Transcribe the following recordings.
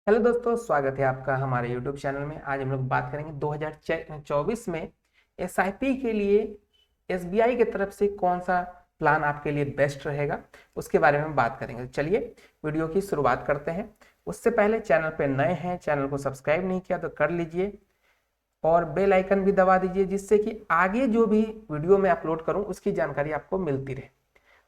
Hello दोस्तों, स्वागत है आपका हमारे YouTube चैनल में। आज हम लोग बात करेंगे 2024 में एसआईपी के लिए एसबीआई की तरफ से कौन सा प्लान आपके लिए बेस्ट रहेगा, उसके बारे में बात करेंगे। चलिए वीडियो की शुरुआत करते हैं। उससे पहले चैनल पे नए हैं, चैनल को सब्सक्राइब नहीं किया तो कर लीजिए और बेल आइकन भी दबा दीजिए, जिससे कि आगे जो भी वीडियो मैं अपलोड करूँ उसकी जानकारी आपको मिलती रहे।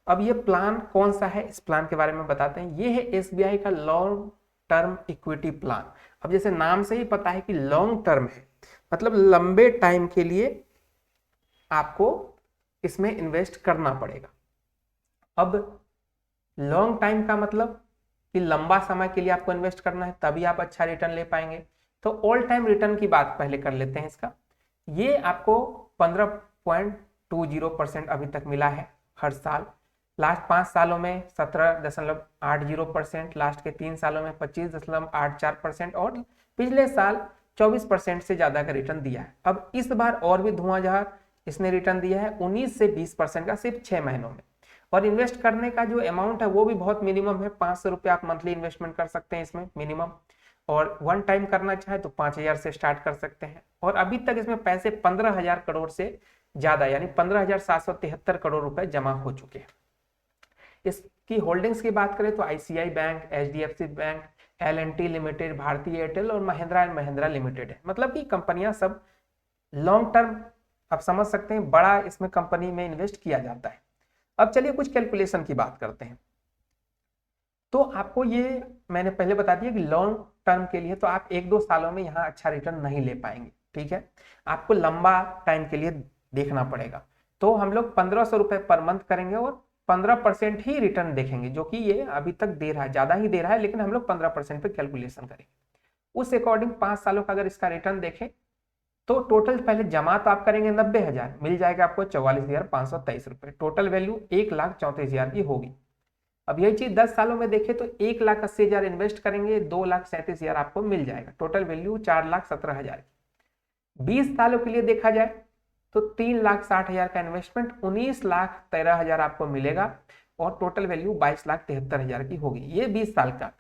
अब ये प्लान कौन सा है, इस प्लान के बारे में बताते हैं। ये है एसबीआई का लॉन्ग टर्म इक्विटी प्लान। अब जैसे नाम से ही पता है कि लॉन्ग टर्म है, मतलब लंबे टाइम के लिए आपको इसमें इन्वेस्ट करना पड़ेगा। अब लॉन्ग टाइम का मतलब कि लंबा समय के लिए आपको इन्वेस्ट करना है, तभी आप अच्छा रिटर्न ले पाएंगे। तो ऑल टाइम रिटर्न की बात पहले कर लेते हैं इसका। ये आपको 15.20% अभी तक मिला है हर साल। लास्ट 5 सालों में 17.80%, लास्ट के 3 सालों में 25.84% और पिछले साल 24% से ज्यादा का रिटर्न दिया है। अब इस बार और भी धुआंधार इसने रिटर्न दिया है 19 से 20% का सिर्फ 6 महीनों में। और इन्वेस्ट करने का जो अमाउंट है वो भी बहुत मिनिमम है, 500 रुपये आप मंथली इन्वेस्टमेंट कर सकते हैं इसमें मिनिमम। और वन टाइम करना चाहे तो 5,000 से स्टार्ट कर सकते हैं। और अभी तक इसमें पैसे 15,000 करोड़ से ज्यादा यानी 15,773 करोड़ रुपए जमा हो चुके हैं। इसकी होल्डिंग्स की बात करें तो ICI bank, HDFC bank, L&T limited, भारतीय एयरटेल और महिंद्रा एंड महिंद्रा लिमिटेड है। मतलब कि कंपनियां सब लॉन्ग टर्म, आप समझ सकते हैं, बड़ा इसमें कंपनी में इन्वेस्ट किया जाता है। अब चलिए कुछ कैलकुलेशन की बात करते हैं। तो आपको ये मैंने पहले बता दिया कि लॉन्ग टर्म के लिए तो आप 1-2 सालों में यहाँ अच्छा रिटर्न नहीं ले पाएंगे, ठीक है। आपको लंबा टाइम के लिए देखना पड़ेगा। तो हम लोग 1,500 रुपए पर मंथ करेंगे और 15% ही रिटर्न देखेंगे, जो कि ये अभी तक दे रहा है, ज्यादा ही दे रहा है, लेकिन हम लोग 15% पे कैलकुलेशन करेंगे। उस अकॉर्डिंग 5 सालों का अगर इसका रिटर्न देखें तो टोटल पहले जमा तो आप करेंगे 90,000, मिल जाएगा आपको 44,523 रुपए। टोटल वैल्यू 1,34,000 की होगी। अब यही चीज 10 सालों में देखें तो 1,80,000 इन्वेस्ट करेंगे, 2,37,000 आपको मिल जाएगा। टोटल वैल्यू 4,17,000 की। 20 सालों के लिए देखा जाए तो 3,60,000 का इन्वेस्टमेंट 19,13,000 आपको मिलेगा और टोटल वैल्यू 22,73,000 की होगी। ये 20 साल का।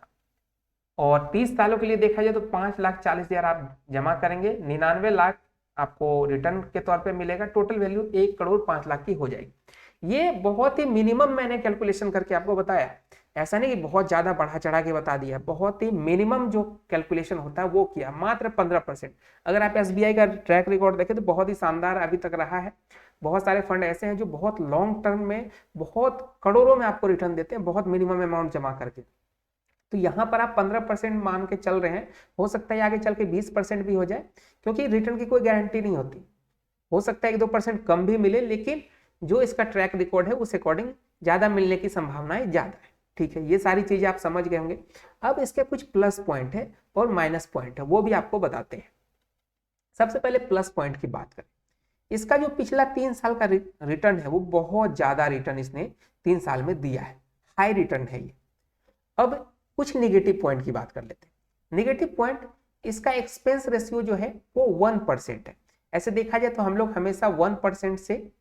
और 30 सालों के लिए देखा जाए तो 5,40,000 आप जमा करेंगे, 99 लाख आपको रिटर्न के तौर पे मिलेगा। टोटल वैल्यू 1,05,00,000 की हो जाएगी। ये बहुत ही मिनिमम मैंने कैलकुलेशन करके आपको बताया, ऐसा नहीं कि बहुत ज्यादा बढ़ा चढ़ा के बता दिया, बहुत ही मिनिमम जो कैलकुलेशन होता है वो किया, मात्र 15%। अगर आप एसबीआई का ट्रैक रिकॉर्ड देखें तो बहुत ही शानदार अभी तक रहा है। बहुत सारे फंड ऐसे हैं जो बहुत लॉन्ग टर्म में बहुत करोड़ों में आपको रिटर्न देते हैं, बहुत मिनिमम अमाउंट जमा करके। तो यहाँ पर आप 15% मान के चल रहे हैं, हो सकता है आगे चल के 20% भी हो जाए, क्योंकि रिटर्न की कोई गारंटी नहीं होती। हो सकता है 1-2% कम भी मिले, लेकिन जो इसका ट्रैक रिकॉर्ड है उस अकॉर्डिंग ज्यादा मिलने की संभावनाएं ज्यादा है, ठीक है। ये सारी चीजें आप समझ गए होंगे। अब इसके कुछ प्लस पॉइंट है और माइनस पॉइंट है, वो भी आपको बताते हैं। सबसे पहले प्लस पॉइंट की बात करें, इसका जो पिछला 3 साल का रिटर्न है वो बहुत ज्यादा रिटर्न इसने 3 साल में दिया है, हाई रिटर्न है ये। अब कुछ निगेटिव पॉइंट की बात कर लेते हैं। निगेटिव पॉइंट, इसका एक्सपेंस रेशियो जो है वो 1% है। ऐसे देखा जाए तो हम लोग हमेशा 1% से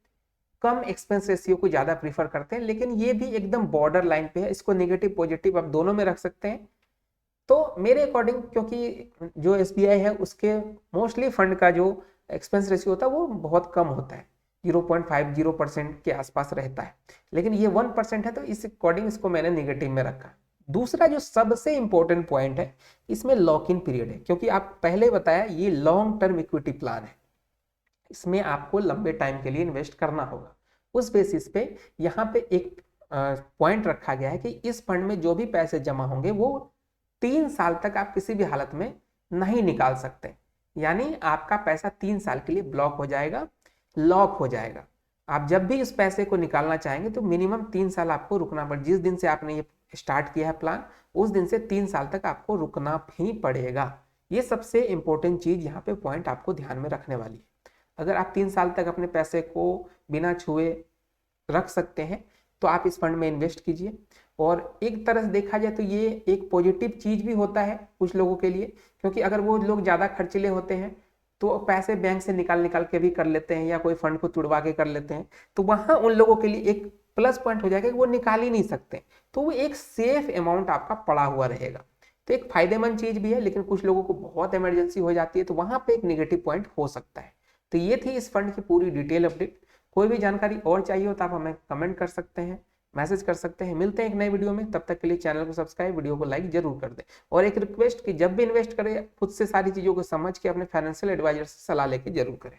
कम एक्सपेंस रेशियो को ज्यादा प्रीफर करते हैं, लेकिन ये भी एकदम बॉर्डर लाइन पे है। इसको निगेटिव पॉजिटिव आप दोनों में रख सकते हैं। तो मेरे अकॉर्डिंग, क्योंकि जो एसबीआई है उसके मोस्टली फंड का जो एक्सपेंस रेशियो होता है वो बहुत कम होता है, 0.50% के आसपास रहता है, लेकिन ये 1% है, तो इस अकॉर्डिंग इसको मैंने निगेटिव में रखा। दूसरा जो सबसे इंपॉर्टेंट पॉइंट है, इसमें लॉक इन पीरियड है, क्योंकि आप पहले बताया ये लॉन्ग टर्म इक्विटी प्लान है, इसमें आपको लंबे टाइम के लिए इन्वेस्ट करना होगा। उस बेसिस पे यहाँ पे एक पॉइंट रखा गया है कि इस फंड में जो भी पैसे जमा होंगे वो 3 साल तक आप किसी भी हालत में नहीं निकाल सकते, यानी आपका पैसा 3 साल के लिए ब्लॉक हो जाएगा, लॉक हो जाएगा। आप जब भी इस पैसे को निकालना चाहेंगे तो मिनिमम 3 साल आपको रुकना पड़ेगा। जिस दिन से आपने ये स्टार्ट किया है प्लान, उस दिन से 3 साल तक आपको रुकना ही पड़ेगा। ये सबसे इंपॉर्टेंट चीज यहाँ पे पॉइंट आपको ध्यान में रखने वाली है। अगर आप 3 साल तक अपने पैसे को बिना छुए रख सकते हैं तो आप इस फंड में इन्वेस्ट कीजिए। और एक तरह से देखा जाए तो ये एक पॉजिटिव चीज भी होता है कुछ लोगों के लिए, क्योंकि अगर वो लोग ज्यादा खर्चीले होते हैं तो पैसे बैंक से निकाल निकाल के भी कर लेते हैं या कोई फंड को तुड़वा के कर लेते हैं, तो वहां उन लोगों के लिए एक प्लस पॉइंट हो जाएगा कि वो निकाल ही नहीं सकते, तो वो एक सेफ अमाउंट आपका पड़ा हुआ रहेगा। तो एक फायदेमंद चीज भी है, लेकिन कुछ लोगों को बहुत इमरजेंसी हो जाती है तो वहां पे एक नेगेटिव पॉइंट हो सकता है। तो ये थी इस फंड की पूरी डिटेल अपडेट। कोई भी जानकारी और चाहिए हो तो आप हमें कमेंट कर सकते हैं, मैसेज कर सकते हैं। मिलते हैं एक नए वीडियो में, तब तक के लिए चैनल को सब्सक्राइब, वीडियो को लाइक जरूर कर दें। और एक रिक्वेस्ट कि जब भी इन्वेस्ट करें खुद से सारी चीज़ों को समझ के अपने फाइनेंशियल एडवाइजर से सलाह लेके जरूर करें।